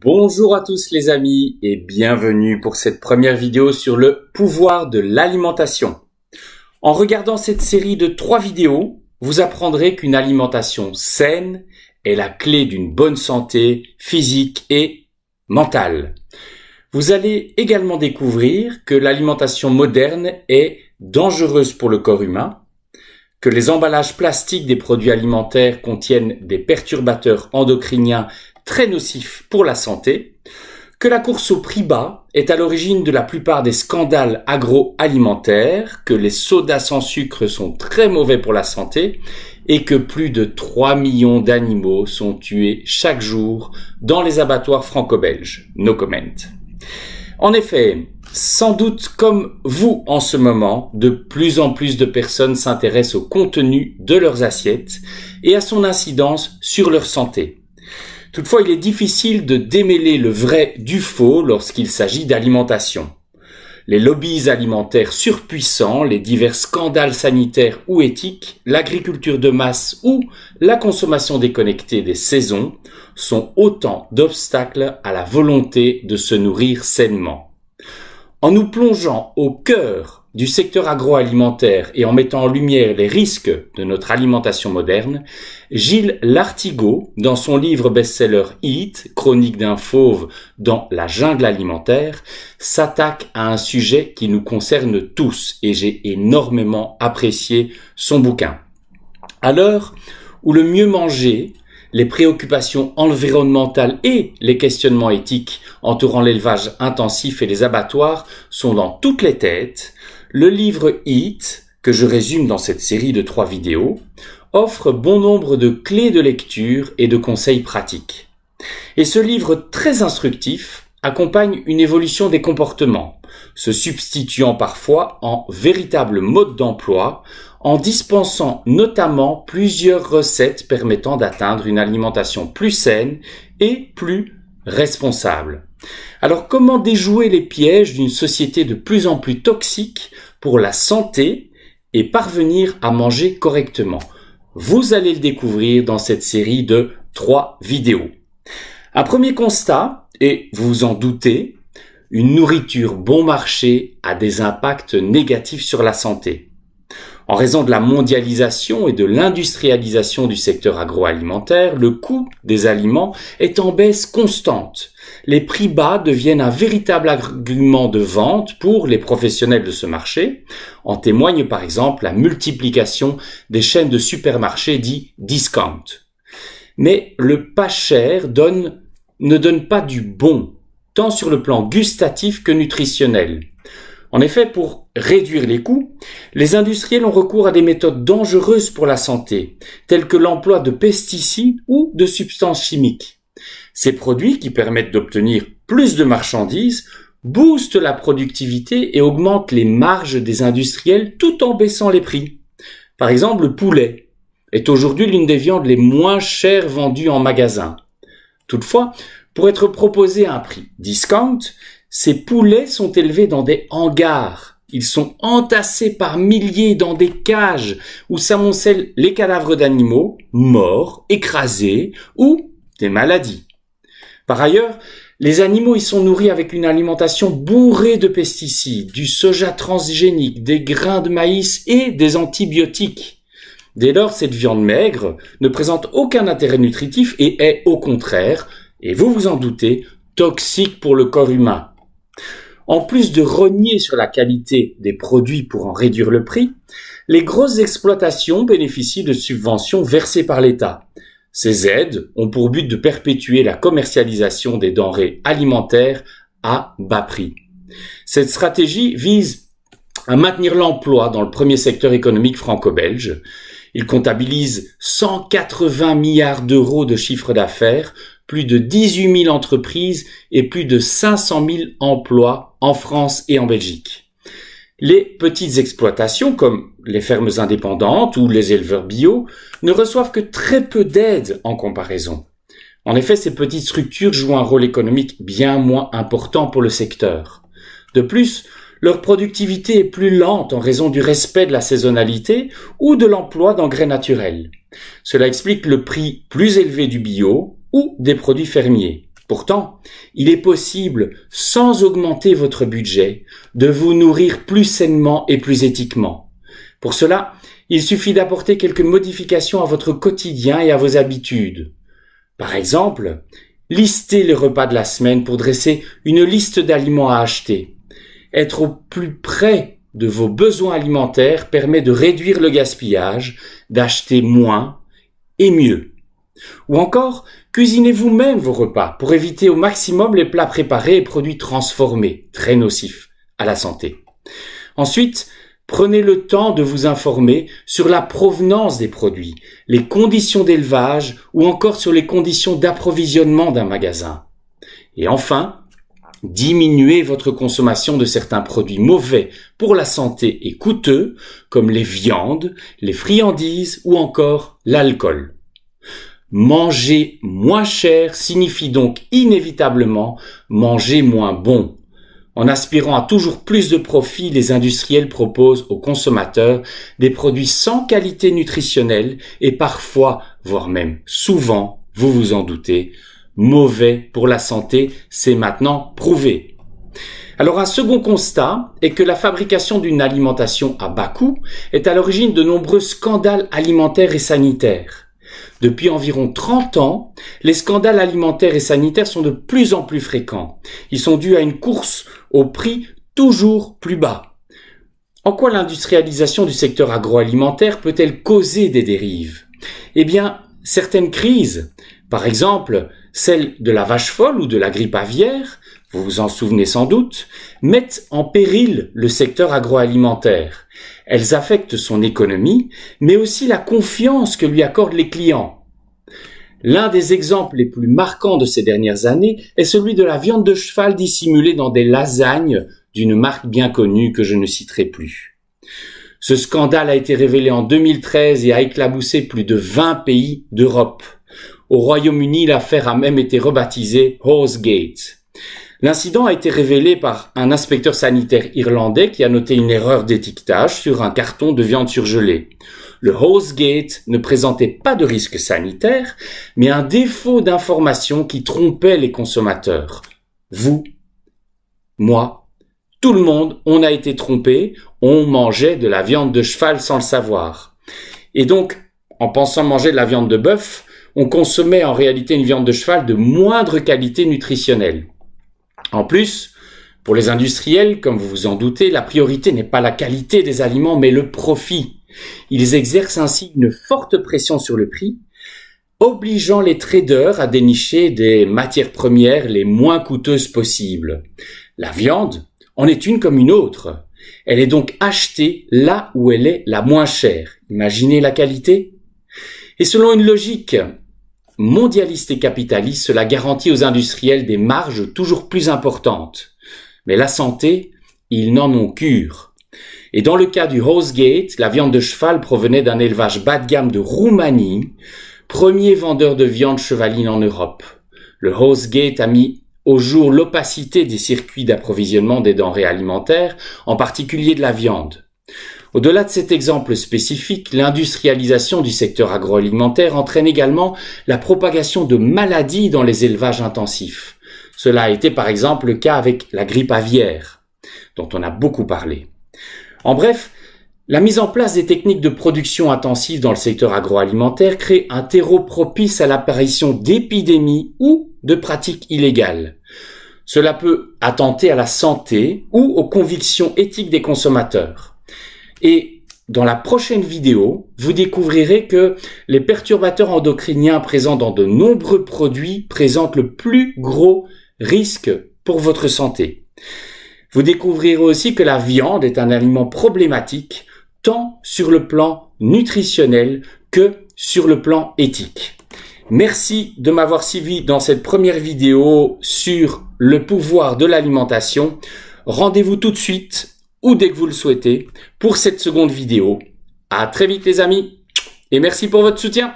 Bonjour à tous les amis et bienvenue pour cette première vidéo sur le pouvoir de l'alimentation. En regardant cette série de 3 vidéos, vous apprendrez qu'une alimentation saine est la clé d'une bonne santé physique et mentale. Vous allez également découvrir que l'alimentation moderne est dangereuse pour le corps humain, que les emballages plastiques des produits alimentaires contiennent des perturbateurs endocriniens très nocifs pour la santé, que la course au prix bas est à l'origine de la plupart des scandales agroalimentaires, que les sodas sans sucre sont très mauvais pour la santé et que plus de 3 millions d'animaux sont tués chaque jour dans les abattoirs franco-belges. No comment. En effet, sans doute comme vous en ce moment, de plus en plus de personnes s'intéressent au contenu de leurs assiettes et à son incidence sur leur santé. Toutefois, il est difficile de démêler le vrai du faux lorsqu'il s'agit d'alimentation. Les lobbies alimentaires surpuissants, les divers scandales sanitaires ou éthiques, l'agriculture de masse ou la consommation déconnectée des saisons sont autant d'obstacles à la volonté de se nourrir sainement. En nous plongeant au cœur du secteur agroalimentaire et en mettant en lumière les risques de notre alimentation moderne, Gilles Lartigot, dans son livre best-seller Eat, chronique d'un fauve dans la jungle alimentaire, s'attaque à un sujet qui nous concerne tous et j'ai énormément apprécié son bouquin. À l'heure où le mieux manger, les préoccupations environnementales et les questionnements éthiques entourant l'élevage intensif et les abattoirs sont dans toutes les têtes, le livre Eat, que je résume dans cette série de 3 vidéos, offre bon nombre de clés de lecture et de conseils pratiques. Et ce livre très instructif accompagne une évolution des comportements, se substituant parfois en véritable mode d'emploi, en dispensant notamment plusieurs recettes permettant d'atteindre une alimentation plus saine et plus responsable. Alors comment déjouer les pièges d'une société de plus en plus toxique pour la santé et parvenir à manger correctement? Vous allez le découvrir dans cette série de 3 vidéos. Un premier constat, et vous vous en doutez, une nourriture bon marché a des impacts négatifs sur la santé. En raison de la mondialisation et de l'industrialisation du secteur agroalimentaire, le coût des aliments est en baisse constante. Les prix bas deviennent un véritable argument de vente pour les professionnels de ce marché. En témoigne par exemple la multiplication des chaînes de supermarchés dits discount. Mais le pas cher ne donne pas du bon, tant sur le plan gustatif que nutritionnel. En effet, pour réduire les coûts, les industriels ont recours à des méthodes dangereuses pour la santé, telles que l'emploi de pesticides ou de substances chimiques. Ces produits, qui permettent d'obtenir plus de marchandises, boostent la productivité et augmentent les marges des industriels tout en baissant les prix. Par exemple, le poulet est aujourd'hui l'une des viandes les moins chères vendues en magasin. Toutefois, pour être proposé à un prix discount, ces poulets sont élevés dans des hangars. Ils sont entassés par milliers dans des cages où s'amoncellent les cadavres d'animaux morts, écrasés ou des maladies. Par ailleurs, les animaux y sont nourris avec une alimentation bourrée de pesticides, du soja transgénique, des grains de maïs et des antibiotiques. Dès lors, cette viande maigre ne présente aucun intérêt nutritif et est au contraire, et vous vous en doutez, toxique pour le corps humain. En plus de rogner sur la qualité des produits pour en réduire le prix, les grosses exploitations bénéficient de subventions versées par l'État. Ces aides ont pour but de perpétuer la commercialisation des denrées alimentaires à bas prix. Cette stratégie vise à maintenir l'emploi dans le premier secteur économique franco-belge. Il comptabilise 180 milliards d'euros de chiffre d'affaires, plus de 18 000 entreprises et plus de 500 000 emplois en France et en Belgique. Les petites exploitations, comme les fermes indépendantes ou les éleveurs bio, ne reçoivent que très peu d'aide en comparaison. En effet, ces petites structures jouent un rôle économique bien moins important pour le secteur. De plus, leur productivité est plus lente en raison du respect de la saisonnalité ou de l'emploi d'engrais naturels. Cela explique le prix plus élevé du bio ou des produits fermiers. Pourtant, il est possible, sans augmenter votre budget, de vous nourrir plus sainement et plus éthiquement. Pour cela, il suffit d'apporter quelques modifications à votre quotidien et à vos habitudes. Par exemple, listez les repas de la semaine pour dresser une liste d'aliments à acheter. Être au plus près de vos besoins alimentaires permet de réduire le gaspillage, d'acheter moins et mieux. Ou encore, cuisinez vous-même vos repas pour éviter au maximum les plats préparés et produits transformés, très nocifs à la santé. Ensuite, prenez le temps de vous informer sur la provenance des produits, les conditions d'élevage ou encore sur les conditions d'approvisionnement d'un magasin. Et enfin, diminuez votre consommation de certains produits mauvais pour la santé et coûteux, comme les viandes, les friandises ou encore l'alcool. Manger moins cher signifie donc inévitablement manger moins bon. En aspirant à toujours plus de profit, les industriels proposent aux consommateurs des produits sans qualité nutritionnelle et parfois, voire même souvent, vous vous en doutez, mauvais pour la santé, c'est maintenant prouvé. Alors un second constat est que la fabrication d'une alimentation à bas coût est à l'origine de nombreux scandales alimentaires et sanitaires. Depuis environ 30 ans, les scandales alimentaires et sanitaires sont de plus en plus fréquents. Ils sont dus à une course au prix toujours plus bas. En quoi l'industrialisation du secteur agroalimentaire peut-elle causer des dérives? Eh bien, certaines crises, par exemple celle de la vache folle ou de la grippe aviaire, vous vous en souvenez sans doute, mettent en péril le secteur agroalimentaire. Elles affectent son économie, mais aussi la confiance que lui accordent les clients. L'un des exemples les plus marquants de ces dernières années est celui de la viande de cheval dissimulée dans des lasagnes d'une marque bien connue que je ne citerai plus. Ce scandale a été révélé en 2013 et a éclaboussé plus de 20 pays d'Europe. Au Royaume-Uni, l'affaire a même été rebaptisée Horsegate. L'incident a été révélé par un inspecteur sanitaire irlandais qui a noté une erreur d'étiquetage sur un carton de viande surgelée. Le Horsegate ne présentait pas de risque sanitaire, mais un défaut d'information qui trompait les consommateurs. Vous, moi, tout le monde, on a été trompé, on mangeait de la viande de cheval sans le savoir. Et donc, en pensant manger de la viande de bœuf, on consommait en réalité une viande de cheval de moindre qualité nutritionnelle. En plus, pour les industriels, comme vous vous en doutez, la priorité n'est pas la qualité des aliments, mais le profit. Ils exercent ainsi une forte pression sur le prix, obligeant les traders à dénicher des matières premières les moins coûteuses possibles. La viande en est une comme une autre. Elle est donc achetée là où elle est la moins chère. Imaginez la qualité. Et selon une logique mondialiste et capitaliste, cela garantit aux industriels des marges toujours plus importantes. Mais la santé, ils n'en ont cure. Et dans le cas du Horsegate, la viande de cheval provenait d'un élevage bas de gamme de Roumanie, premier vendeur de viande chevaline en Europe. Le Horsegate a mis au jour l'opacité des circuits d'approvisionnement des denrées alimentaires, en particulier de la viande. Au-delà de cet exemple spécifique, l'industrialisation du secteur agroalimentaire entraîne également la propagation de maladies dans les élevages intensifs. Cela a été par exemple le cas avec la grippe aviaire, dont on a beaucoup parlé. En bref, la mise en place des techniques de production intensive dans le secteur agroalimentaire crée un terreau propice à l'apparition d'épidémies ou de pratiques illégales. Cela peut attenter à la santé ou aux convictions éthiques des consommateurs. Et dans la prochaine vidéo, vous découvrirez que les perturbateurs endocriniens présents dans de nombreux produits présentent le plus gros risque pour votre santé. Vous découvrirez aussi que la viande est un aliment problématique tant sur le plan nutritionnel que sur le plan éthique. Merci de m'avoir suivi dans cette première vidéo sur le pouvoir de l'alimentation. Rendez-vous tout de suite ou dès que vous le souhaitez pour cette seconde vidéo. À très vite les amis et merci pour votre soutien.